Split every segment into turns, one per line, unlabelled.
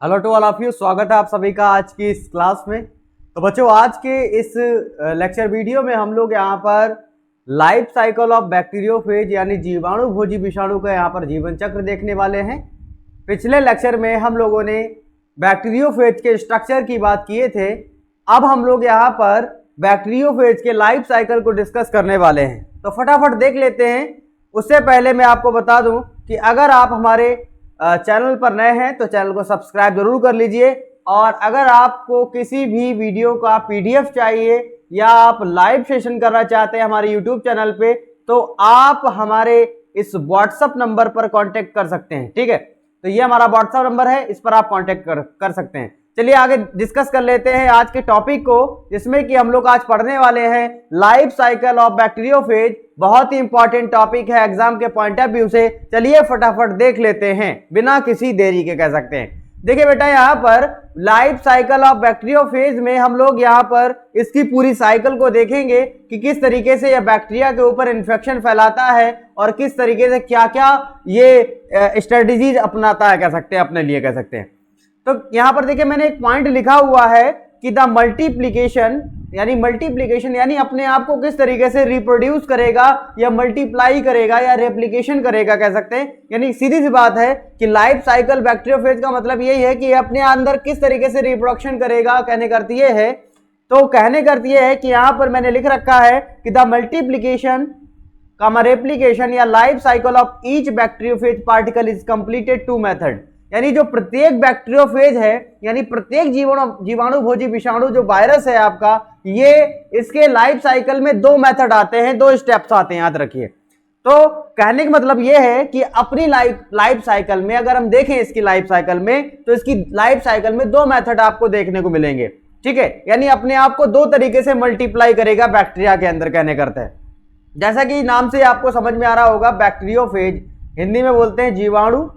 Hello to all of you, स्वागत है आप सभी का आज की इस क्लास में। तो बच्चों, आज के इस लेक्चर वीडियो में हम लोग यहाँ पर लाइफ साइकिल ऑफ बैक्टीरियोफेज यानी जीवाणु भोजी विषाणु का यहाँ पर जीवन चक्र देखने वाले हैं। पिछले लेक्चर में हम लोगों ने बैक्टीरियोफेज के स्ट्रक्चर की बात किए थे। अब हम लोग यहाँ पर बैक्टीरियोफेज के लाइफ साइकिल को डिस्कस करने वाले हैं, तो फटाफट देख लेते हैं। उससे पहले मैं आपको बता दूं कि अगर आप हमारे चैनल पर नए हैं तो चैनल को सब्सक्राइब जरूर कर लीजिए, और अगर आपको किसी भी वीडियो का पीडीएफ चाहिए या आप लाइव सेशन करना चाहते हैं हमारे यूट्यूब चैनल पे, तो आप हमारे इस व्हाट्सएप नंबर पर कांटेक्ट कर सकते हैं। ठीक है, तो ये हमारा व्हाट्सएप नंबर है, इस पर आप कांटेक्ट कर सकते हैं। चलिए आगे डिस्कस कर लेते हैं आज के टॉपिक को, जिसमें कि हम लोग आज पढ़ने वाले हैं लाइफ साइकिल ऑफ बैक्टीरियोफेज। बहुत ही इंपॉर्टेंट टॉपिक है एग्जाम के पॉइंट ऑफ व्यू से। चलिए फटाफट देख लेते हैं बिना किसी देरी के, कह सकते हैं। देखिए बेटा, यहाँ पर लाइफ साइकिल ऑफ बैक्टीरियोफेज में हम लोग यहाँ पर इसकी पूरी साइकिल को देखेंगे कि किस तरीके से यह बैक्टीरिया के ऊपर इन्फेक्शन फैलाता है और किस तरीके से क्या क्या ये स्ट्रेटेजीज अपनाता है, कह सकते हैं, अपने लिए कह सकते हैं। तो यहाँ पर देखिए, मैंने एक पॉइंट लिखा हुआ है कि द मल्टीप्लिकेशन यानी अपने आप को किस तरीके से रिप्रोड्यूस करेगा या मल्टीप्लाई करेगा या रेप्लिकेशन करेगा, कह सकते हैं। यानी सीधी सी बात है कि लाइफ साइकिल बैक्टीरियोफेज का मतलब यही है कि अपने अंदर किस तरीके से रिप्रोडक्शन करेगा। कहने का अर्थ ये है, तो कहने का अर्थ ये है कि यहाँ पर मैंने लिख रखा है कि द मल्टीप्लिकेशन रेप्लिकेशन या life cycle of each bacteriophage particle is completed to method. यानी जो प्रत्येक बैक्टीरियोफेज है, यानी प्रत्येक जीवाणु भोजी विषाणु जो वायरस है आपका, ये इसके लाइफ साइकिल में दो मेथड आते हैं, दो स्टेप्स आते हैं, याद रखिए। तो कहने का मतलब ये है कि अपनी लाइफ साइकिल में अगर हम देखें इसकी लाइफ साइकिल में, तो इसकी लाइफ साइकिल में दो मेथड आपको देखने को मिलेंगे। ठीक है, यानी अपने आप को दो तरीके से मल्टीप्लाई करेगा बैक्टीरिया के अंदर, कहने करते हैं। जैसा कि नाम से आपको समझ में आ रहा होगा, बैक्टीरियोफेज हिंदी में बोलते हैं जीवाणु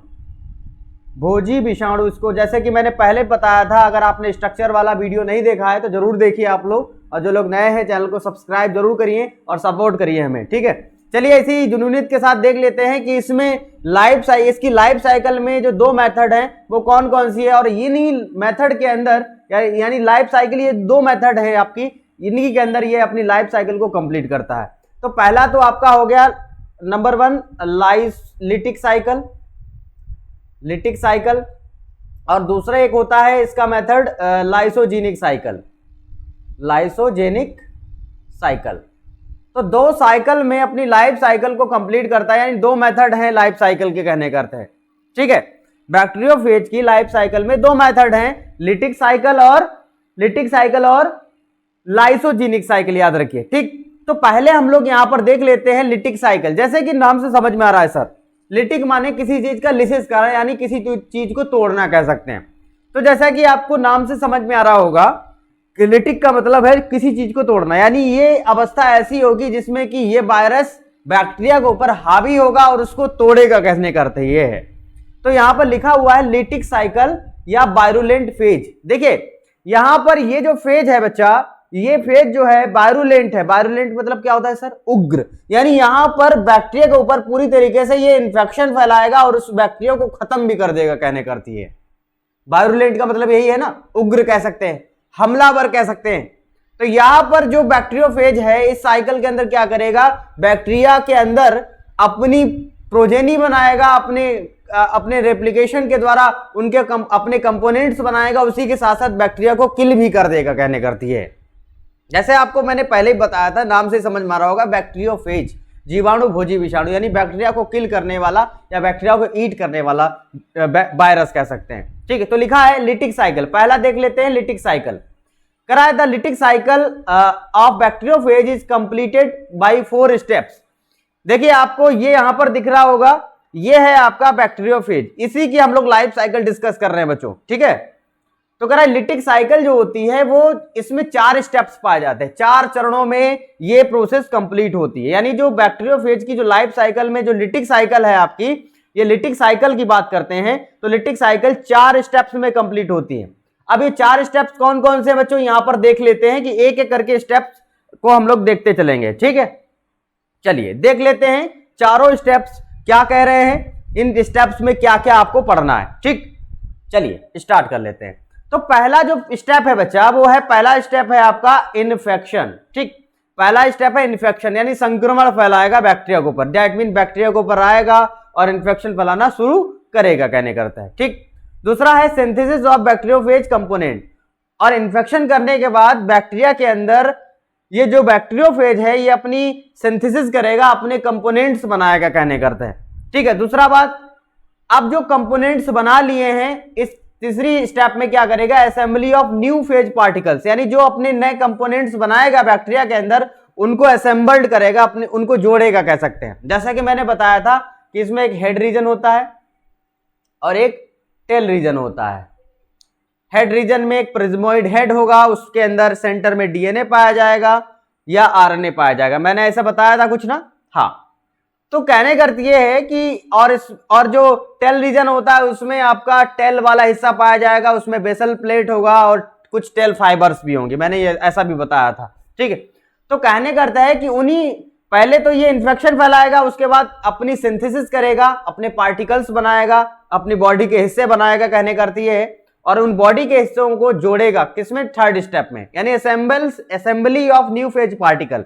भोजी विषाणु। इसको जैसे कि मैंने पहले बताया था, अगर आपने स्ट्रक्चर वाला वीडियो नहीं देखा है तो जरूर देखिए आप लोग, और जो लोग नए हैं चैनल को सब्सक्राइब जरूर करिए और सपोर्ट करिए हमें। ठीक है, चलिए इसी जुनूनियत के साथ देख लेते हैं कि इसमें इसकी लाइफ साइकिल में जो दो मेथड हैं वो कौन कौन सी है, और इन्हीं मेथड के अंदर यानी लाइफ साइकिल, ये दो मेथड है आपकी, इन्हीं के अंदर ये अपनी लाइफ साइकिल को कंप्लीट करता है। तो पहला तो आपका हो गया नंबर 1 लिटिक साइकिल, और दूसरा एक होता है इसका मेथड लाइसोजेनिक साइकिल। तो दो साइकिल में अपनी लाइफ साइकिल को कंप्लीट करता है, यानी दो मेथड हैं लाइफ साइकिल के, कहने करते हैं। ठीक है, बैक्टीरियोफेज की लाइफ साइकिल में दो मेथड हैं, लिटिक साइकिल और लाइसोजेनिक साइकिल, याद रखिए। ठीक, तो पहले हम लोग यहां पर देख लेते हैं लिटिक साइकिल। जैसे कि नाम से समझ में आ रहा है सर, लिटिक माने किसी चीज का लिसिस करना, यानी किसी चीज को तोड़ना, कह सकते हैं। तो जैसा कि आपको नाम से समझ में आ रहा होगा कि लिटिक का मतलब है किसी चीज को तोड़ना, यानी ये अवस्था ऐसी होगी जिसमें कि ये वायरस बैक्टीरिया के ऊपर हावी होगा और उसको तोड़ेगा, कहने का अर्थ ये है। तो यहां पर लिखा हुआ है लिटिक साइकिल या वायरुलेंट फेज। देखिए यहां पर ये जो फेज है बच्चा, ये फेज जो है वायरुलेंट है। वायरुलेंट मतलब क्या होता है सर? उग्र। यानी यहां पर बैक्टीरिया के ऊपर पूरी तरीके से ये इन्फेक्शन फैलाएगा और उस बैक्टीरिया को खत्म भी कर देगा, कहने करती है। वायरुलेंट का मतलब यही है ना, उग्र कह सकते हैं, हमलावर कह सकते हैं। तो यहां पर जो बैक्टीरियोफेज है इस साइकिल के अंदर क्या करेगा, बैक्टीरिया के अंदर अपनी प्रोजेनी बनाएगा, अपने रेप्लिकेशन के द्वारा उनके अपने कंपोनेंट्स बनाएगा, उसी के साथ साथ बैक्टीरिया को किल भी कर देगा, कहने करती है। जैसे आपको मैंने पहले ही बताया था, नाम से समझ में आ रहा होगा, बैक्टीरियोफेज जीवाणु भोजी विषाणु, यानी बैक्टीरिया को किल करने वाला या बैक्टीरिया को ईट करने वाला वायरस, कह सकते हैं। ठीक है, तो लिखा है लिटिक साइकिल। पहला देख लेते हैं लिटिक साइकिल। कराया था lytic cycle of bacteriophage is completed by 4 steps. देखिए आपको ये यहां पर दिख रहा होगा, ये है आपका बैक्टीरियोफेज, इसी की हम लोग लाइफ साइकिल डिस्कस कर रहे हैं बच्चों। ठीक है, तो कह रहा है लिटिक साइकिल जो होती है वो इसमें 4 स्टेप्स पाए जाते हैं, 4 चरणों में ये प्रोसेस कंप्लीट होती है। यानी जो बैक्टीरियोफेज की जो लाइफ साइकिल में जो लिटिक साइकिल है आपकी, ये लिटिक साइकिल की बात करते हैं, तो लिटिक साइकिल 4 स्टेप्स में कंप्लीट होती है। अब ये 4 स्टेप्स कौन कौन से बच्चों, यहां पर देख लेते हैं कि एक एक करके स्टेप्स को हम लोग देखते चलेंगे। ठीक है, चलिए देख लेते हैं चारों स्टेप्स क्या कह रहे हैं, इन स्टेप्स में क्या क्या आपको पढ़ना है। ठीक, चलिए स्टार्ट कर लेते हैं। तो पहला जो स्टेप है बच्चा, वो है, पहला स्टेप है आपका इन्फेक्शन। ठीक, पहला स्टेप है इन्फेक्शन, यानी संक्रमण फैलाएगा बैक्टीरिया के ऊपर। दैट मीन बैक्टीरिया के ऊपर आएगा और इन्फेक्शन फैलाना शुरू करेगा, कहने करता है। ठीक, दूसरा है सिंथेसिस ऑफ बैक्टीरियोफेज कंपोनेंट, और इन्फेक्शन करने के बाद बैक्टीरिया के अंदर ये जो बैक्टीरियोफेज है ये अपनी सिंथेसिस करेगा, अपने कंपोनेंट्स बनाएगा, कहने करता है। ठीक है, दूसरा बात, अब जो कंपोनेंट्स बना लिए हैं, इस तीसरी स्टेप में क्या करेगा, assembly of new phase particles, यानी जो अपने नए कंपोनेंट्स बनाएगा बैक्टीरिया के अंदर, उनको असेंबल्ड करेगा, अपने उनको जोड़ेगा, कह सकते हैं। जैसा कि मैंने बताया था कि इसमें एक हेड रीजन होता है और एक टेल रीजन होता है। हेड रीजन में एक प्रिज्मोइड हेड होगा, उसके अंदर सेंटर में डीएनए पाया जाएगा या आरएनए पाया जाएगा। मैंने ऐसा बताया था कुछ ना, हाँ। तो कहने करती है कि और जो टेल रीजन होता है उसमें आपका टेल वाला हिस्सा पाया जाएगा, उसमें बेसल प्लेट होगा और कुछ टेल फाइबर्स भी होंगे, मैंने ये ऐसा भी बताया था। ठीक है, तो कहने करता है कि उन्हीं पहले तो ये इन्फेक्शन फैलाएगा, उसके बाद अपनी सिंथेसिस करेगा, अपने पार्टिकल्स बनाएगा, अपनी बॉडी के हिस्से बनाएगा, कहने करती है, और उन बॉडी के हिस्सों को जोड़ेगा, किसमें, थर्ड स्टेप में, यानी assembly of new phase particle,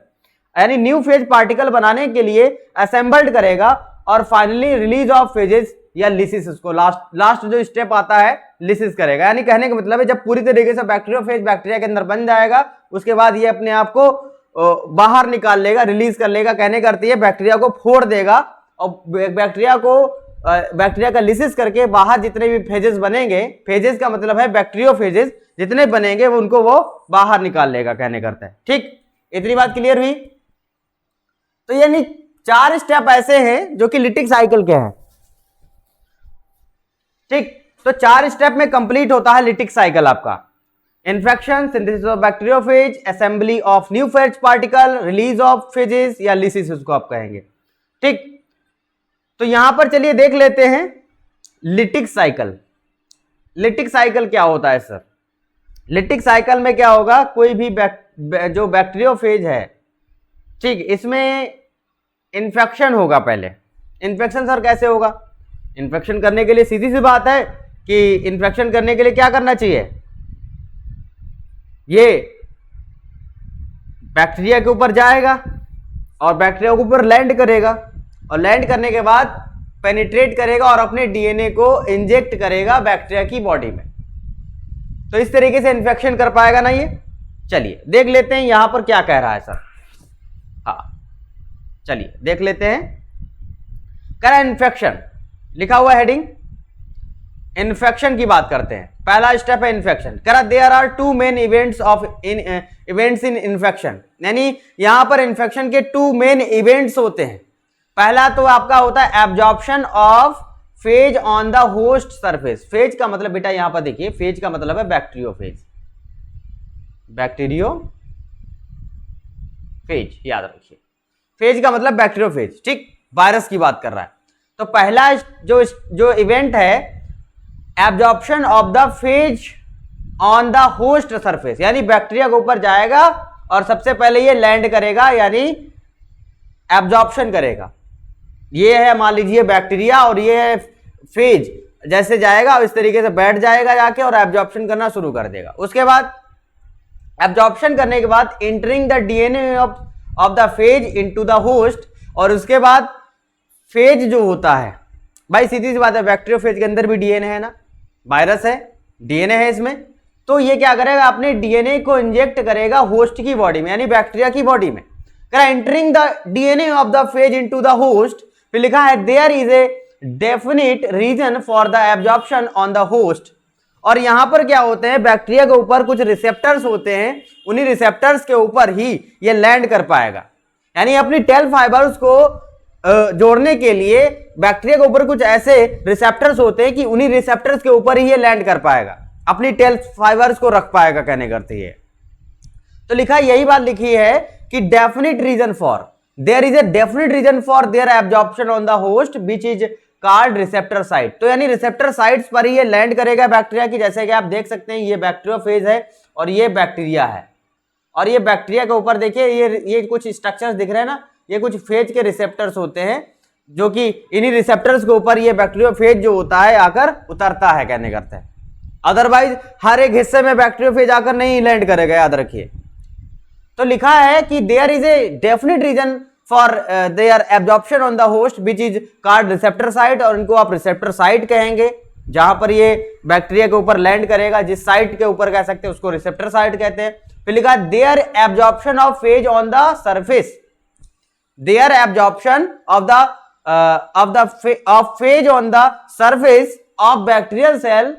यानी न्यू फेज पार्टिकल बनाने के लिए असेंबल्ड करेगा, और फाइनली रिलीज ऑफ फेजेस या लिसिस, उसको लास्ट जो स्टेप आता है लिसिस करेगा। यानी कहने का मतलब है जब पूरी तरीके से बैक्टीरियोफेज बैक्टीरिया के अंदर बन जाएगा, उसके बाद ये अपने आप को बाहर निकाल लेगा, रिलीज कर लेगा, कहने करती है बैक्टीरिया को फोड़ देगा, और बैक्टीरिया का लिसिस करके बाहर जितने भी फेजेस बनेंगे, फेजेस का मतलब है बैक्टीरियोफेजेस जितने बनेंगे उनको वो बाहर निकाल लेगा, कहने करता है। ठीक, इतनी बात क्लियर हुई। तो यानी 4 स्टेप ऐसे हैं जो कि लिटिक साइकिल के हैं। ठीक, तो 4 स्टेप में कंप्लीट होता है लिटिक साइकिल आपका, infection, synthesis of bacteriophage, assembly of new phase particle, release of phases या लिसिस उसको आप कहेंगे। ठीक, तो यहां पर चलिए देख लेते हैं लिटिक साइकिल। लिटिक साइकिल क्या होता है सर? लिटिक साइकिल में क्या होगा, कोई भी जो बैक्टीरियोफेज है, ठीक, इसमें इन्फेक्शन होगा। पहले इन्फेक्शन सर कैसे होगा? इन्फेक्शन करने के लिए सीधी सी बात है कि इन्फेक्शन करने के लिए क्या करना चाहिए, ये बैक्टीरिया के ऊपर जाएगा और बैक्टीरिया के ऊपर लैंड करेगा, और लैंड करने के बाद पेनिट्रेट करेगा और अपने डीएनए को इंजेक्ट करेगा बैक्टीरिया की बॉडी में। तो इस तरीके से इन्फेक्शन कर पाएगा ना ये। चलिए देख लेते हैं यहां पर क्या कह रहा है सर। हाँ, चलिए देख लेते हैं। कह रहा है इन्फेक्शन, लिखा हुआ हेडिंग, इन्फेक्शन की बात करते हैं। पहला स्टेप है इन्फेक्शन। कह रहा there are 2 main events in infection, यानी यहां पर इन्फेक्शन के 2 मेन इवेंट्स होते हैं। पहला तो आपका होता है absorption of phage on the host surface. Phase का मतलब बेटा यहां पर देखिए, फेज का मतलब है बैक्टीरियोफेज, बैक्टीरियोफेज याद रखिए, फेज का मतलब बैक्टीरियोफेज। ठीक, वायरस की बात कर रहा है। तो पहला जो इवेंट है absorption of the phase on the host surface, यानी बैक्टीरिया के ऊपर जाएगा और सबसे पहले ये लैंड करेगा, यानी एब्जॉर्प्शन करेगा। ये है मान लीजिए बैक्टीरिया और ये है फेज, जैसे जाएगा इस तरीके से बैठ जाएगा जाके और एब्जॉर्प्शन करना शुरू कर देगा। उसके बाद एब्जॉर्प्शन करने के बाद entering the DNA of the phage into the host, और उसके बाद फेज जो होता है, भाई सीधी सी बात है बैक्टीरियोफेज के अंदर भी डीएनए है ना, वायरस है, डीएनए है इसमें। तो ये क्या करेगा, अपने डीएनए को इंजेक्ट करेगा होस्ट की बॉडी में, यानी बैक्टीरिया की बॉडी में। Entering the DNA of the phage into the host, फिर लिखा है there is a definite reason for the absorption on the host. और यहां पर क्या होते हैं, बैक्टीरिया के ऊपर कुछ रिसेप्टर्स होते हैं, उन्हीं रिसेप्टर्स के ऊपर ही ये लैंड कर पाएगा। यानी अपनी टेल फाइबर्स को जोड़ने के लिए बैक्टीरिया के ऊपर कुछ ऐसे रिसेप्टर्स होते हैं कि उन्हीं रिसेप्टर्स के ऊपर ही ये लैंड कर पाएगा, अपनी टेल फाइबर्स को रख पाएगा, कहने करती है। तो लिखा यही बात लिखी है कि definite reason for, there is a definite reason for their absorption on the host which is called receptor site. तो यानी रिसेप्टर साइट्स पर ही ये लैंड करेगा बैक्टीरिया की। जैसे कि आप देख सकते हैं ये बैक्टीरियोफेज है और ये बैक्टीरिया है, और ये बैक्टीरिया के ऊपर देखिए ये कुछ स्ट्रक्चर्स दिख रहे हैं ना, ये कुछ फेज के रिसेप्टर्स होते हैं, जो कि इन्हीं रिसेप्टर्स के ऊपर ये बैक्टीरियोफेज जो होता है आकर उतरता है, कहने करते हैं। अदरवाइज हर एक हिस्से में बैक्टीरियोफेज आकर नहीं लैंड करेगा, याद रखिए। तो लिखा है कि there is a definite reason for their absorption on the host which is called receptor site, और इनको आप रिसेप्टर साइट कहेंगे जहां पर ये बैक्टीरिया के ऊपर लैंड करेगा, जिस साइट के ऊपर कह सकते हैं उसको रिसेप्टर साइट कहते हैं। फिर लिखा their absorption of phage on the surface, their absorption of phage on the surface of bacterial cell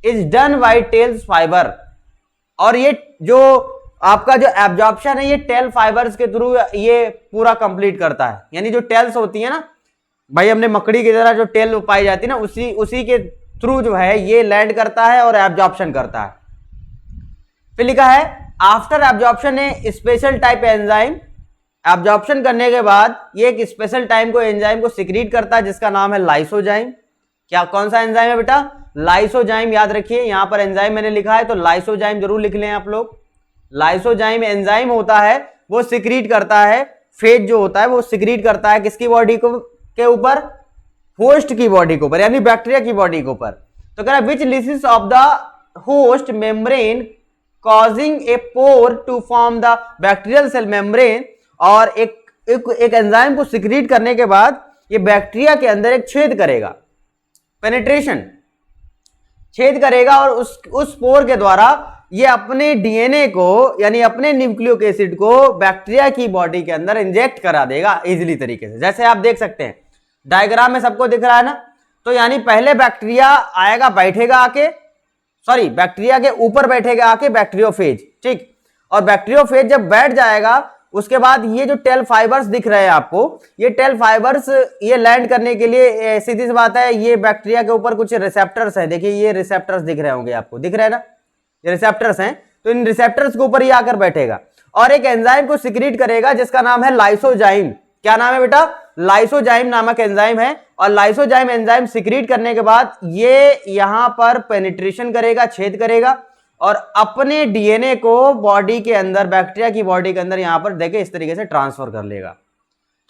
is done by tails fiber, और ये जो आपका जो एब्जॉर्प्शन है ये टेल फाइबर्स के थ्रू ये पूरा कंप्लीट करता है। यानी जो टेल्स होती है ना भाई, हमने मकड़ी की तरह जो टेल पाई जाती है ना, उसी के थ्रू जो है ये लैंड करता है और एब्जॉर्प्शन करता है। फिर लिखा है आफ्टर एब्जॉर्प्शन ए स्पेशल टाइप एंजाइम, एब्जॉर्प्शन करने के बाद ये एक स्पेशल टाइम को एंजाइम को सिक्रीट करता है जिसका नाम है लाइसोजाइम। क्या कौन सा एंजाइम है बेटा? लाइसोजाइम। याद रखिए यहां पर एंजाइम मैंने लिखा है तो लाइसोजाइम जरूर लिख लें आप लोग। लाइसोजाइम एंजाइम होता है, वो सिक्रीट करता है, फेज जो होता है वो सिक्रीट करता है किसकी बॉडी को के ऊपर? होस्ट की बॉडी के ऊपर, यानी बैक्टीरिया की बॉडी के ऊपर। तो कह रहा है which lysis of the host membrane causing a pore to form the bacterial cell membrane, और एक एंजाइम को सिक्रीट करने के बाद ये बैक्टीरिया के अंदर एक छेद करेगा, पेनिट्रेशन, छेद करेगा, और उस पोर के द्वारा ये अपने डीएनए को यानी अपने न्यूक्लियोक एसिड को बैक्टीरिया की बॉडी के अंदर इंजेक्ट करा देगा इजीली तरीके से। जैसे आप देख सकते हैं डायग्राम में सबको दिख रहा है ना, तो यानी पहले बैक्टीरिया आएगा, बैठेगा आके, सॉरी बैक्टीरिया के ऊपर बैठेगा आके बैक्टीरियोफेज, ठीक। और बैक्टीरियोफेज जब बैठ जाएगा उसके बाद ये जो टेल फाइबर्स दिख रहे हैं आपको, ये टेल फाइबर्स ये लैंड करने के लिए सीधी सी बात है, ये बैक्टीरिया के ऊपर कुछ रिसेप्टर्स हैं। देखिए ये रिसेप्टर्स दिख रहे होंगे आपको, दिख रहे हैं ना, ये रिसेप्टर्स हैं। तो इन रिसेप्टर्स के ऊपर ये आकर बैठेगा और एक एंजाइम को सिक्रीट करेगा जिसका नाम है लाइसोजाइम। क्या नाम है बेटा? लाइसोजाइम नामक एंजाइम है। और लाइसोजाइम एंजाइम सिक्रीट करने के बाद ये यहां पर पेनिट्रेशन करेगा, छेद करेगा, और अपने डीएनए को बॉडी के अंदर, बैक्टीरिया की बॉडी के अंदर यहां पर देखिए इस तरीके से ट्रांसफर कर लेगा।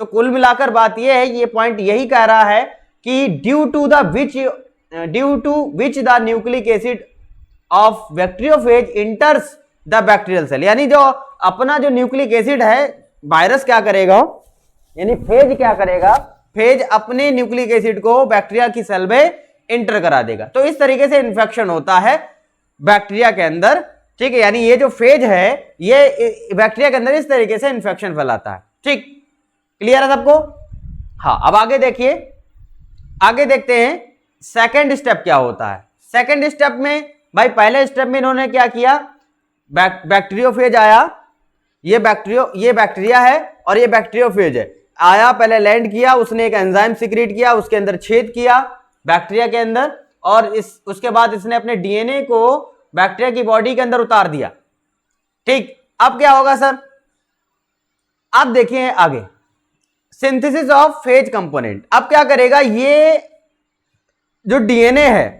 तो कुल मिलाकर बात यह है, ये पॉइंट यही कह रहा है कि due to which the nucleic acid of bacteriophage enters the bacterial cell, यानी जो अपना जो न्यूक्लिक एसिड है, वायरस क्या करेगा, यानी फेज क्या करेगा, फेज अपने न्यूक्लिक एसिड को बैक्टीरिया की सेल में इंटर करा देगा। तो इस तरीके से इन्फेक्शन होता है बैक्टीरिया के अंदर, ठीक है। यानी ये जो फेज है ये बैक्टीरिया के अंदर इस तरीके से इन्फेक्शन फैलाता है, ठीक। क्लियर है सबको? हाँ, अब आगे देखिए, आगे देखते हैं सेकेंड स्टेप क्या होता है। सेकेंड स्टेप में भाई, पहले स्टेप में इन्होंने क्या किया, बैक्टीरियोफेज आया, ये बैक्टीरिया है और ये बैक्टीरियोफेज है, आया, पहले लैंड किया, उसने एक एंजाइम सिक्रीट किया, उसके अंदर छेद किया बैक्टीरिया के अंदर, और उसके बाद इसने अपने डीएनए को बैक्टीरिया की बॉडी के अंदर उतार दिया, ठीक। अब क्या होगा सर? अब देखिए आगे, सिंथेसिस ऑफ फेज कंपोनेंट। अब क्या करेगा, ये जो डीएनए है,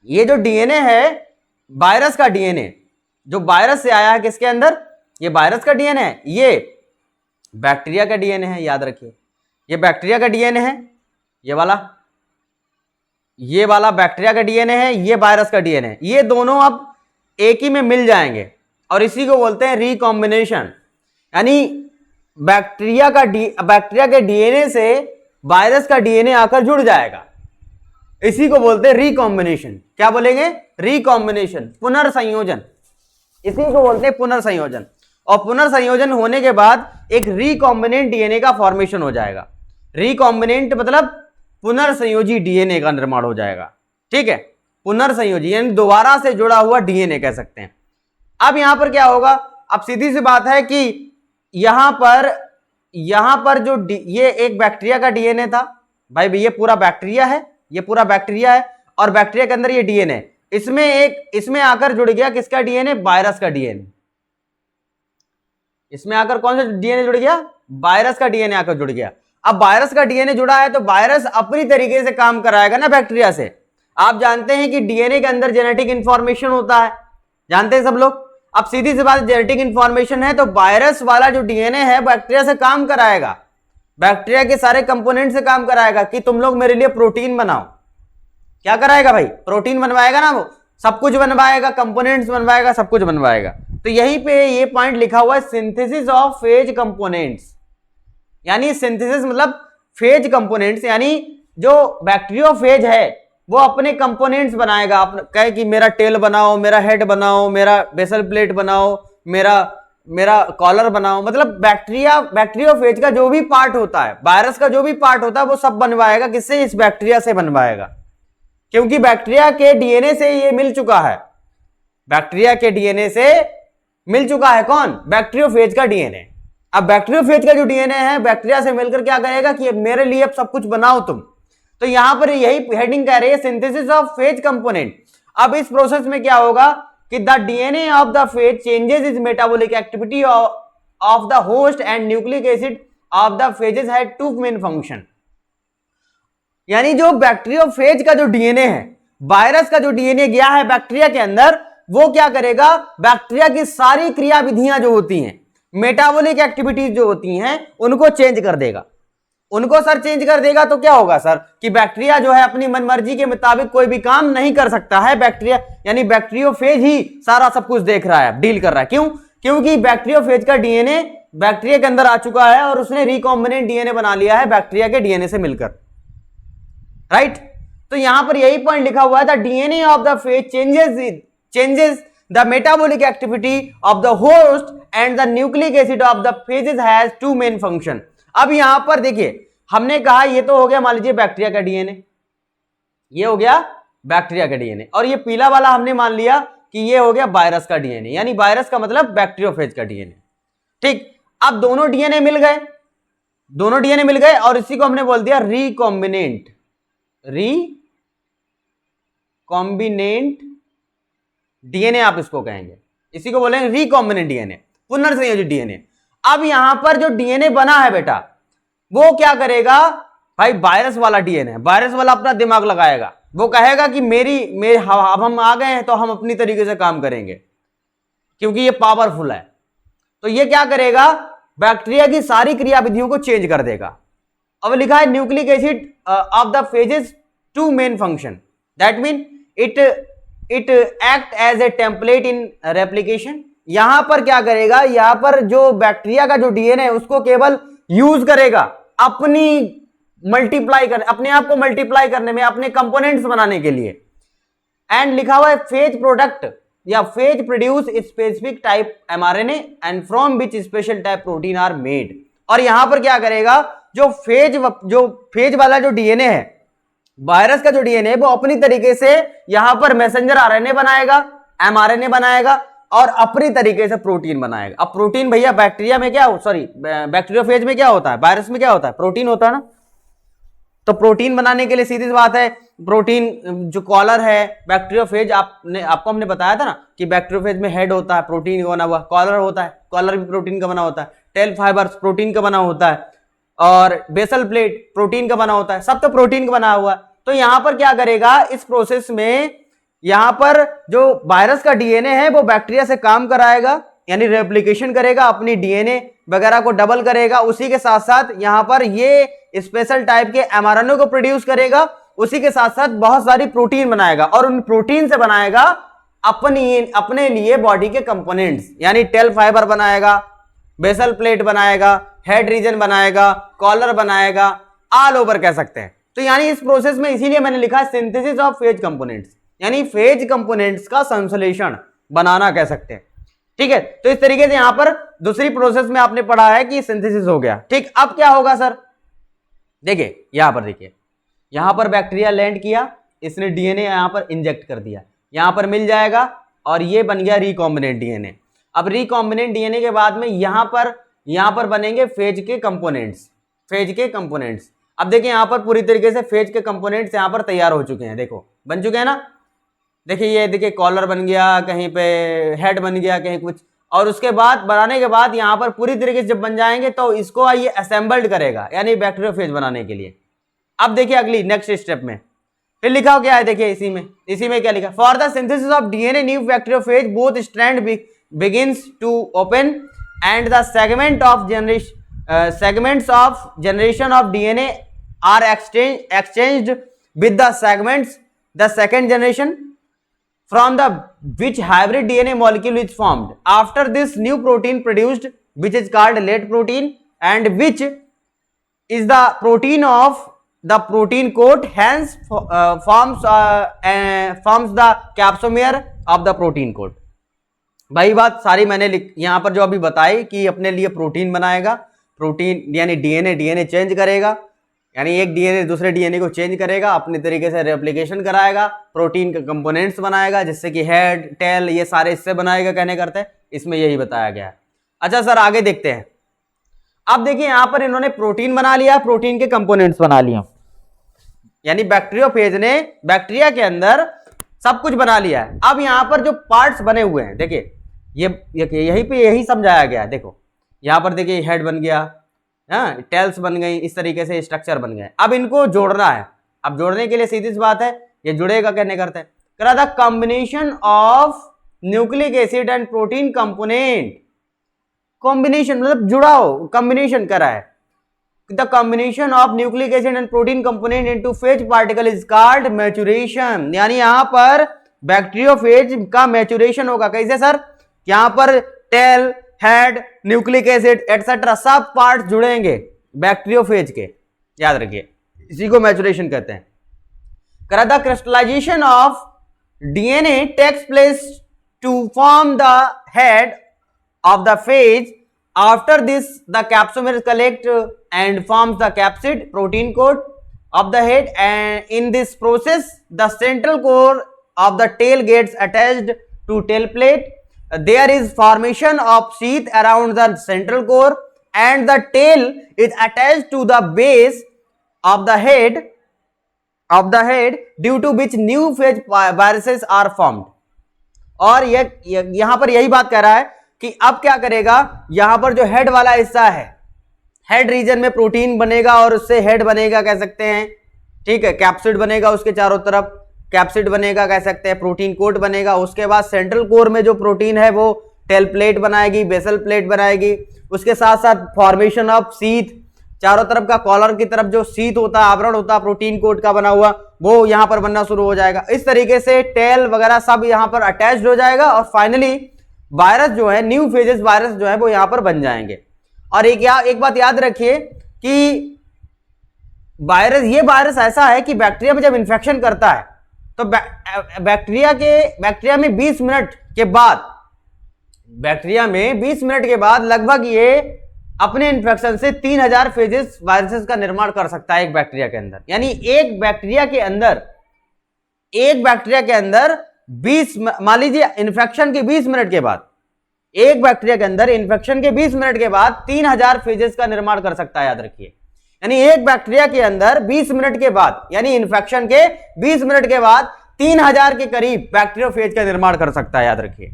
ये जो डीएनए है वायरस का डीएनए, जो वायरस से आया है किसके अंदर, ये वायरस का डीएनए है, ये बैक्टीरिया का डीएनए है। याद रखिए ये बैक्टीरिया का डीएनए है, ये वाला बैक्टीरिया का डीएनए है, ये वायरस का डीएनए है। ये दोनों अब एक ही में मिल जाएंगे और इसी को बोलते हैं रिकॉम्बिनेशन। यानी बैक्टीरिया के डीएनए से वायरस का डीएनए आकर जुड़ जाएगा, इसी को बोलते हैं रिकॉम्बिनेशन। क्या बोलेंगे? रिकॉम्बिनेशन, पुनर्संयोजन, इसी को बोलते हैं पुनर्संयोजन। और पुनर्संयोजन होने के बाद एक रिकॉम्बिनेंट डीएनए का फॉर्मेशन हो जाएगा। रिकॉम्बिनेंट मतलब पुनर्संयोजी डीएनए का निर्माण हो जाएगा, ठीक है। पुनर्संयोजी यानी दोबारा से जुड़ा हुआ डीएनए कह सकते हैं। अब यहां पर क्या होगा, अब सीधी सी बात है कि यहां पर जो ये एक बैक्टीरिया का डीएनए था भाई, ये पूरा बैक्टीरिया है, ये पूरा बैक्टीरिया है, और बैक्टीरिया के अंदर ये डीएनए, इसमें आकर जुड़ गया किसका डीएनए? वायरस का डीएनए। इसमें आकर कौन सा डीएनए जुड़ गया? वायरस का डीएनए आकर जुड़ गया। अब वायरस का डीएनए जुड़ा है तो वायरस अपनी तरीके से काम कराएगा ना बैक्टीरिया से। आप जानते हैं कि डीएनए के अंदर जेनेटिक इंफॉर्मेशन होता है, जानते हैं सब लोग। अब सीधी सी बात, जेनेटिक इंफॉर्मेशन है तो वायरस वाला जो डीएनए है बैक्टीरिया से काम कराएगा, बैक्टीरिया के सारे कंपोनेंट से काम कराएगा कि तुम लोग मेरे लिए प्रोटीन बनाओ। क्या कराएगा भाई? प्रोटीन बनवाएगा ना वो। सब कुछ बनवाएगा, कंपोनेंट्स बनवाएगा, सब कुछ बनवाएगा। तो यहीं पे ये पॉइंट लिखा हुआ है सिंथेसिस ऑफ फेज कंपोनेंट्स, यानी सिंथेसिस मतलब फेज कंपोनेंट्स, यानी जो बैक्टीरियोफेज है वो अपने कंपोनेंट्स बनाएगा। कहे कि मेरा टेल बनाओ, मेरा हेड बनाओ, मेरा बेसल प्लेट बनाओ, मेरा कॉलर बनाओ, मतलब बैक्टीरियोफेज का जो भी पार्ट होता है, वायरस का जो भी पार्ट होता है वो सब बनवाएगा। किससे? इस बैक्टीरिया से बनवाएगा, क्योंकि बैक्टीरिया के डीएनए से ये मिल चुका है। बैक्टीरिया के डीएनए से मिल चुका है कौन? बैक्टीरियोफेज का डीएनए। अब बैक्टीरियोफेज का जो डीएनए है बैक्टीरिया से मिलकर क्या करेगा कि मेरे लिए अब सब कुछ बनाओ तुम। तो यहां पर यही हेडिंग कह रही है सिंथेसिस ऑफ फेज कंपोनेंट। अब इस प्रोसेस में क्या होगा कि the DNA of the phage changes is metabolic activity of the host and nucleic acid of the phages had two main function. यानी जो बैक्टीरियोफेज का जो डीएनए है, वायरस का जो डीएनए गया है बैक्टीरिया के अंदर, वो क्या करेगा? बैक्टीरिया की सारी क्रियाविधियां जो होती हैं, मेटाबॉलिक एक्टिविटीज जो होती हैं, उनको चेंज कर देगा। उनको सर चेंज कर देगा तो क्या होगा सर कि बैक्टीरिया जो है अपनी मनमर्जी के मुताबिक कोई भी काम नहीं कर सकता है। बैक्टीरिया यानी बैक्टीरियोफेज ही सारा सब कुछ देख रहा है, डील कर रहा है। क्यों? क्योंकि बैक्टीरियोफेज का डीएनए बैक्टीरिया के अंदर आ चुका है और उसने रिकॉम्बिनेंट डीएनए बना लिया है बैक्टीरिया के डीएनए से मिलकर, राइट। तो यहां पर यही पॉइंट लिखा हुआ है, the DNA of the phage changes the metabolic activity of the host and the nucleic acid of the phages has two main function. अब यहां पर देखिए, हमने कहा ये तो हो गया मान लीजिए बैक्टीरिया का डीएनए, ये हो गया बैक्टीरिया का डीएनए, और ये पीला वाला हमने मान लिया कि ये हो गया वायरस का डीएनए, यानी वायरस का मतलब बैक्टीरियोफेज का डीएनए। ठीक, अब दोनों डीएनए मिल गए, दोनों डीएनए मिल गए और इसी को हमने बोल दिया रिकॉम्बिनेंट डीएनए, आप इसको कहेंगे, इसी को बोलेंगे रिकॉम्बिनेंट डीएनए, पुनर्संयोजित डीएनए। अब यहां पर जो डीएनए बना है बेटा, वो क्या करेगा भाई? वायरस वाला डीएनए, वायरस वाला अपना दिमाग लगाएगा, वो कहेगा कि अब हम आ गए हैं तो हम अपनी तरीके से काम करेंगे, क्योंकि ये पावरफुल है। तो ये क्या करेगा? बैक्टीरिया की सारी क्रियाविधियों को चेंज कर देगा। अब लिखा है nucleic acid of the phages two main function, that mean it act as a template in replication. यहां पर क्या करेगा? यहां पर जो बैक्टीरिया का जो डीएनए है उसको केवल यूज करेगा अपनी अपने आप को मल्टीप्लाई करने में, अपने कंपोनेंट्स बनाने के लिए। एंड लिखा हुआ है फेज प्रोडक्ट या phage produce specific type mRNA and from which special type protein are made. और यहां पर क्या करेगा? जो फेज वाला जो डीएनए है, वायरस का जो डीएनए, वो अपनी तरीके से यहां पर मैसेंजर आरएनए बनाएगा, एमआरएनए बनाएगा और अपनी तरीके से प्रोटीन बनाएगा। अब प्रोटीन भैया बैक्टीरिया में क्या, बैक्टीरियोफेज में क्या होता है, वायरस में क्या होता है? प्रोटीन होता है ना। तो प्रोटीन बनाने के लिए सीधी सी बात है, प्रोटीन जो कॉलर है बैक्टीरियोफेज, आपको हमने बताया था ना कि बैक्टीरियोफेज में हेड होता है प्रोटीन का बना हुआ, कॉलर होता है, कॉलर भी प्रोटीन का बना होता है, टेल फाइबर्स प्रोटीन का बना होता है, और बेसल प्लेट प्रोटीन का बना होता है, सब तो प्रोटीन का बना हुआ है। तो यहां पर क्या करेगा? इस प्रोसेस में यहां पर जो वायरस का डीएनए है वो बैक्टीरिया से काम कराएगा, यानी रेप्लिकेशन करेगा, अपनी डीएनए वगैरह को डबल करेगा। उसी के साथ साथ यहां पर ये स्पेशल टाइप के एमआरएनए को प्रोड्यूस करेगा, उसी के साथ साथ बहुत सारी प्रोटीन बनाएगा और उन प्रोटीन से बनाएगा अपने लिए बॉडी के कंपोनेंट्स, यानी टेल फाइबर बनाएगा, बेसल प्लेट बनाएगा, हेड रीजन बनाएगा, कॉलर बनाएगा, ऑल ओवर कह सकते हैं। तो यानी इस प्रोसेस में इसीलिए मैंने लिखा है सिंथेसिस ऑफ फेज कंपोनेंट्स, यानी फेज कंपोनेंट्स का संश्लेषण बनाना कह सकते हैं। ठीक है, तो इस तरीके से यहां पर दूसरी प्रोसेस में आपने पढ़ा है कि सिंथेसिस हो गया। ठीक, अब क्या होगा सर? देखिए यहां पर, देखिए यहां पर बैक्टीरिया लैंड किया, इसने डीएनए यहां पर इंजेक्ट कर दिया, यहां पर मिल जाएगा और ये बन गया रिकॉम्बिनेंट डीएनए। अब रिकॉम्बिनेंट डीएनए के बाद में यहां पर बनेंगे फेज के कंपोनेंट्स। अब देखिए यहां पर पूरी तरीके से फेज के कंपोनेंट्स यहां पर तैयार हो चुके हैं, देखो बन चुके हैं ना। देखिए ये देखिए कॉलर बन गया, कहीं पे हेड बन गया, कहीं कुछ, और उसके बाद बनाने के बाद यहाँ पर पूरी तरीके से जब बन जाएंगे तो इसको ये असेंबल्ड करेगा, यानी बैक्टीरियोफेज बनाने के लिए। अब देखिए अगली नेक्स्ट स्टेप में फिर लिखा हो क्या है, देखिए इसी में क्या लिखा, for the synthesis of DNA new bacteriophage both strand begins to open and the segments of generation of DNA are exchanged with the segments the second generation from the which hybrid DNA molecule is formed. After this, new protein produced, which is called late protein, and which is the protein of the protein coat, hence forms the capsomere of the protein coat. भाई बात सारी मैंने यहां पर जो अभी बताई कि अपने लिए प्रोटीन बनाएगा, प्रोटीन यानी डीएनए चेंज करेगा, यानी एक डीएनए दूसरे डीएनए को चेंज करेगा, अपने तरीके से रेप्लिकेशन कराएगा, प्रोटीन के कंपोनेंट्स बनाएगा, जिससे कि हेड टेल ये सारे इससे बनाएगा, कहने करते हैं, इसमें यही बताया गया है। अच्छा सर आगे देखते हैं। अब देखिए यहां पर इन्होंने प्रोटीन बना लिया, प्रोटीन के कंपोनेंट्स बना लिया, यानी बैक्टीरियोफेज ने बैक्टीरिया के अंदर सब कुछ बना लिया है। अब यहां पर जो पार्ट्स बने हुए हैं, देखिए ये यहीं पे यही समझाया गया है। देखो यहां पर देखिए हेड बन गया, हाँ टेल्स बन गई, इस तरीके से स्ट्रक्चर बन गए। अब इनको जोड़ना है। अब जोड़ने के लिए सीधी सी बात है, ये जुड़ेगा कहने करते हैं, करा the combination of nucleic acid and protein component. Combination मतलब जुड़ाओ, कॉम्बिनेशन करा है। The combination of nucleic acid and protein component into phase particle is called maturation. यानी यहां पर बैक्टीरियोफेज का मैच्योरेशन होगा। कैसे सर? यहां पर tail, head, nucleic acid et cetera सब पार्ट जुड़ेंगे बैक्टीरियोफेज के, याद रखिए, इसी को मैच्योरेशन कहते हैं। करा the crystallization of DNA takes place to form the head of the phage. After this, the capsomere collect and forms the capsid protein coat of the head, and in this process the central core of the tail gets attached to tail plate. There is formation of sheath around the central core, and the tail is attached to the base of the head due to which new phage viruses are formed. और ये यहां पर यही बात कह रहा है कि अब क्या करेगा, यहां पर जो हेड वाला हिस्सा है, हेड रीजन में प्रोटीन बनेगा और उससे हेड बनेगा कह सकते हैं, ठीक है, कैप्सिड बनेगा, उसके चारों तरफ कैप्सिड बनेगा कह सकते हैं, प्रोटीन कोट बनेगा। उसके बाद सेंट्रल कोर में जो प्रोटीन है वो टेल प्लेट बनाएगी, बेसल प्लेट बनाएगी। उसके साथ साथ फॉर्मेशन ऑफ सीथ, चारों तरफ का कॉलर की तरफ जो सीथ होता है, आवरण होता है प्रोटीन कोट का बना हुआ, वो यहां पर बनना शुरू हो जाएगा। इस तरीके से टेल वगैरह सब यहां पर अटैच्ड हो जाएगा और फाइनली वायरस जो है, न्यू फेजेस वायरस जो है वो यहां पर बन जाएंगे। और एक बात याद रखिए कि ये वायरस ऐसा है कि बैक्टीरिया में जब इंफेक्शन करता है तो बैक्टीरिया में 20 मिनट के बाद लगभग ये अपने इन्फेक्शन से 3000 फेजेस वायरसेस का निर्माण कर सकता है एक बैक्टीरिया के अंदर। यानी एक बैक्टीरिया के अंदर 20, मान लीजिए इन्फेक्शन के 20 मिनट के बाद, एक बैक्टीरिया के अंदर इन्फेक्शन के 20 मिनट के बाद 3000 फेजेस का निर्माण कर सकता है, याद रखिए। यानी एक बैक्टीरिया के अंदर 20 मिनट के बाद, यानी इन्फेक्शन के 20 मिनट के बाद 3000 के करीब बैक्टीरियोफेज का निर्माण कर सकता है, याद रखिए।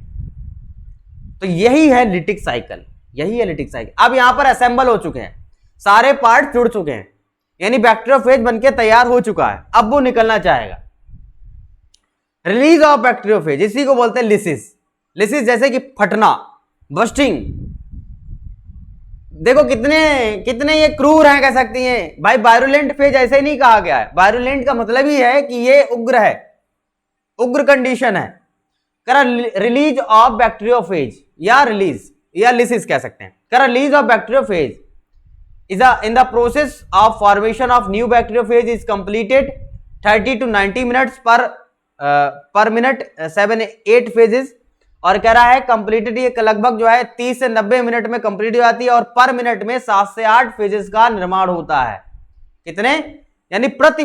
तो यही है लिटिक साइकिल, अब यहां पर असेंबल हो चुके हैं, सारे पार्ट जुड़ चुके हैं, यानी बैक्टीरियोफेज बनके तैयार हो चुका है। अब वो निकलना चाहेगा। रिलीज ऑफ बैक्टीरियोफेज, इसी को बोलते हैं लिसिस जैसे कि फटना, बस्टिंग। देखो कितने ये क्रूर हैं, कह सकती हैं भाई। वायरुलेंट फेज ऐसे ही नहीं कहा गया है, वायरुलेंट का मतलब ही है कि ये उग्र है, उग्र कंडीशन है। करा रिलीज ऑफ बैक्टीरियोफेज या लिसिस कह सकते हैं। करा release of bacteriophage is in the process of formation of new bacteriophage is completed 30 to 90 minutes per minute 7-8 phases। और कह रहा है कंप्लीटेड, ये लगभग जो है 30 से 90 मिनट में कंप्लीट हो जाती है और पर मिनट में 7 से 8 फेजेस का निर्माण होता है। कितने? यानी प्रति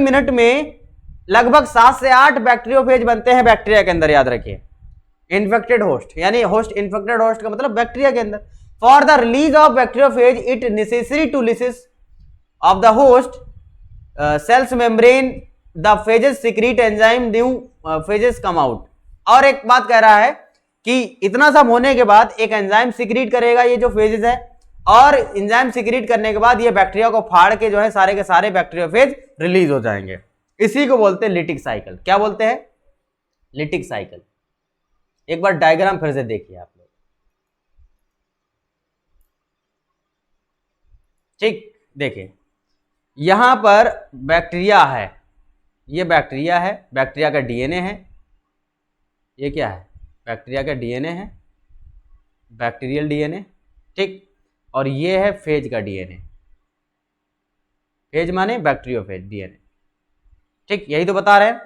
मिनट में लगभग 7 से 8 बैक्टीरियोफेज बनते हैं बैक्टीरिया के अंदर, याद रखिए। इन्फेक्टेड होस्ट, यानी इन्फेक्टेड होस्ट का मतलब बैक्टीरिया के अंदर। For the release of bacteriophage it necessary to lysis of the host cells membrane the phages secrete enzyme, new phages come out. और एक बात कह रहा है कि इतना सब होने के बाद एक एंजाइम सिक्रीट करेगा ये जो फेजेस है, और एंजाइम सिक्रीट करने के बाद ये बैक्टीरिया को फाड़ के जो है सारे के सारे बैक्टीरियोफेज रिलीज हो जाएंगे। इसी को बोलते हैं लिटिक साइकिल। क्या बोलते हैं? Lytic cycle. एक बार डायग्राम फिर से देखिए आप लोग, ठीक। देखिए यहां पर बैक्टीरिया है, ये बैक्टीरिया है, बैक्टीरिया का डीएनए है, ये क्या है, बैक्टीरिया का डीएनए है, बैक्टीरियल डीएनए, ठीक। और ये है फेज का डीएनए, फेज माने बैक्टीरियोफेज डीएनए, ठीक, यही तो बता रहे हैं।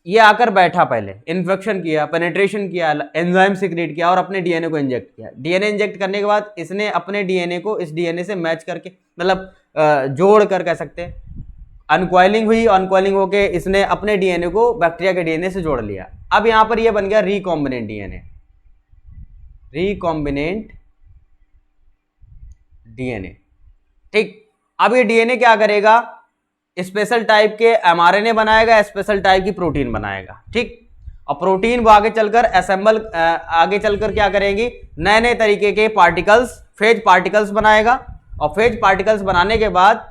ये आकर बैठा, पहले इन्फेक्शन किया, पेनिट्रेशन किया, एंजाइम सिक्रेट किया और अपने डीएनए को इंजेक्ट किया। डीएनए इंजेक्ट करने के बाद इसने अपने डीएनए को इस डीएनए से मैच करके, मतलब जोड़ कर कह सकते हैं, अनकॉइलिंग हुई, अनकॉइलिंग होके इसने अपने डीएनए को बैक्टीरिया के डीएनए से जोड़ लिया। अब यहां पर ये बन गया रिकॉम्बिनेंट डीएनए, रिकॉम्बिनेंट डीएनए, ठीक। अब ये डीएनए क्या करेगा, स्पेशल टाइप के एमआरएनए बनाएगा, स्पेशल टाइप की प्रोटीन बनाएगा, ठीक। और प्रोटीन वो आगे चलकर असेंबल, आगे चलकर क्या करेगी, नए नए तरीके के पार्टिकल्स, फेज पार्टिकल्स बनाएगा। और फेज पार्टिकल्स बनाने के बाद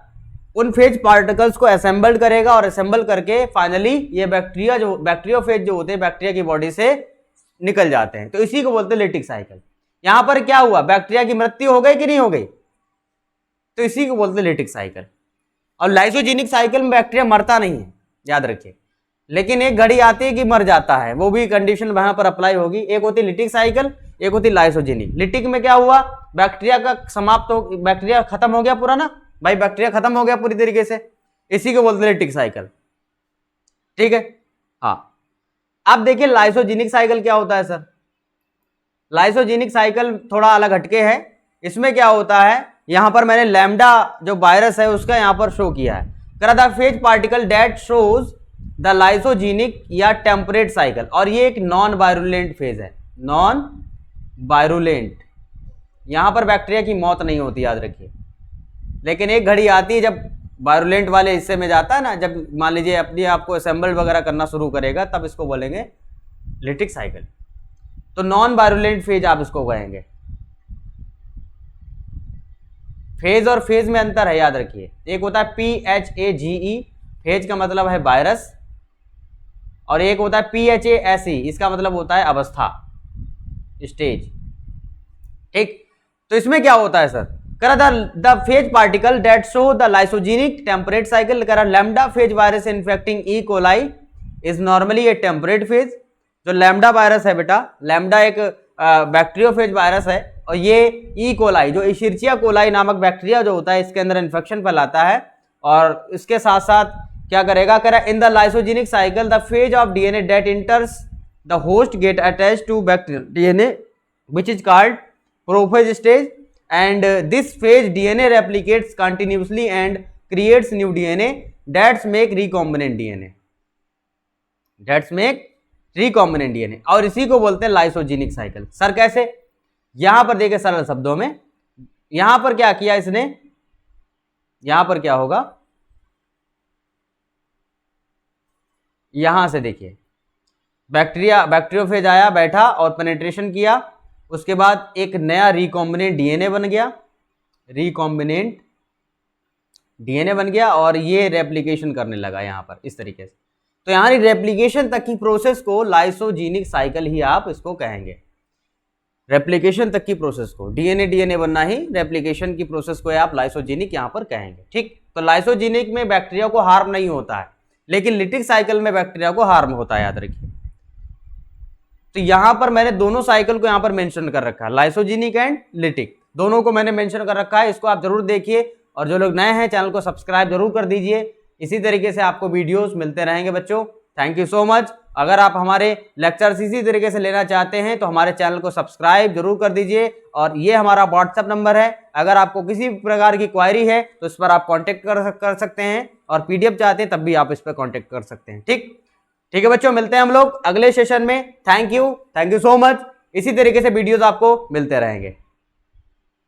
उन फेज पार्टिकल्स को असेंबल करेगा और असेंबल करके फाइनली ये बैक्टीरिया जो बैक्टीरियोफेज जो होते हैं बैक्टीरिया की बॉडी से निकल जाते हैं। तो इसी को बोलते हैं लिटिक साइकिल। यहां पर क्या हुआ, बैक्टीरिया की मृत्यु हो गई कि नहीं हो गई, तो इसी को बोलते हैं लिटिक साइकिल। और लाइसोजेनिक साइकिल में बैक्टीरिया मरता नहीं है, याद रखिए, लेकिन एक घड़ी आती है कि मर जाता है, वो भी कंडीशन वहां पर अप्लाई होगी। एक होती है लिटिक साइकिल, एक होती है लाइसोजेनिक। लिटिक में क्या हुआ, बैक्टीरिया का समाप्त हो, बैक्टीरिया खत्म हो गया पूरा ना भाई, बैक्टीरिया खत्म हो गया पूरी तरीके से, इसी को बोलते हैं लिटिक साइकिल, ठीक है। हाँ, अब देखिए लाइसोजेनिक साइकिल क्या होता है सर। लाइसोजेनिक साइकिल थोड़ा अलग हटके है। इसमें क्या होता है, यहां पर मैंने लैम्डा जो वायरस है उसका यहां पर शो किया है, करा the phage particle that shows the lysogenic या टेम्परेट साइकिल। और ये एक नॉन वायरुलेंट फेज है, नॉन वायरुलेंट। यहां पर बैक्टीरिया की मौत नहीं होती, याद रखिए, लेकिन एक घड़ी आती है जब वायरुलेंट वाले हिस्से में जाता है ना, जब मान लीजिए अपने आप को असेंबल वगैरह करना शुरू करेगा, तब इसको बोलेंगे लिटिक साइकिल। तो नॉन वायरुलेंट फेज आप इसको कहेंगे। फेज और फेज में अंतर है, याद रखिए। एक होता है PHAGE, फेज का मतलब है वायरस, और एक होता है PHASE, इसका मतलब होता है अवस्था, स्टेज, ठीक। तो इसमें क्या होता है सर, करा the phage particle that show the lysogenic temperate cycle, करा lambda phage virus infecting E coli is normally a temperate phage. जो लैम्डा वायरस है बेटा, लैम्डा एक बैक्टीरियोफेज वायरस है, और ये ई कोलाई जो इशरिचिया कोलाई नामक बैक्टीरिया जो होता है इसके अंदर इन्फेक्शन फैलाता है। और इसके साथ साथ क्या करेगा, करा in the lysogenic cycle the phage of DNA that enters the host get attached to bacterial DNA which is called prophage stage, and this phage DNA replicates continuously and creates new DNA that's make recombinant DNA, that's make recombinant DNA. और इसी को बोलते हैं lysogenic cycle. Sir कैसे, यहां पर देखिए सरल शब्दों में, यहां पर क्या किया इसने, यहां पर क्या होगा, यहां से देखिए बैक्टीरियोफेज आया, बैठा और पेनिट्रेशन किया, उसके बाद एक नया रिकॉम्बिनेंट डीएनए बन गया, रिकॉम्बिनेंट डीएनए बन गया, और ये रेप्लिकेशन करने लगा यहां पर इस तरीके से। तो यहां रेप्लिकेशन तक की प्रोसेस को लाइसोजेनिक साइकिल ही आप इसको कहेंगे। रेप्लिकेशन तक की प्रोसेस को, डीएनए बनना ही रेप्लिकेशन की प्रोसेस को आप लाइसोजेनिक यहां पर कहेंगे, ठीक। तो लाइसोजेनिक में बैक्टीरिया को हार्म नहीं होता है, लेकिन लिटिक साइकिल में बैक्टीरिया को हार्म होता है, याद रखिए। तो यहां पर मैंने दोनों साइकिल को यहां पर मेंशन कर रखा है, लाइसोजेनिक एंड लिटिक, दोनों को मैंने मेंशन कर रखा है। इसको आप जरूर देखिए, और जो लोग नए हैं चैनल को सब्सक्राइब जरूर कर दीजिए। इसी तरीके से आपको वीडियोस मिलते रहेंगे बच्चों। Thank you so much. अगर आप हमारे लेक्चर्स इसी तरीके से लेना चाहते हैं तो हमारे चैनल को सब्सक्राइब जरूर कर दीजिए। और ये हमारा व्हाट्सएप नंबर है, अगर आपको किसी प्रकार की क्वायरी है तो इस पर आप कांटेक्ट कर सकते हैं, और पीडीएफ चाहते हैं तब भी आप इस पर कांटेक्ट कर सकते हैं, ठीक है बच्चों। मिलते हैं हम लोग अगले सेशन में। Thank you so much. इसी तरीके से वीडियोस आपको मिलते रहेंगे।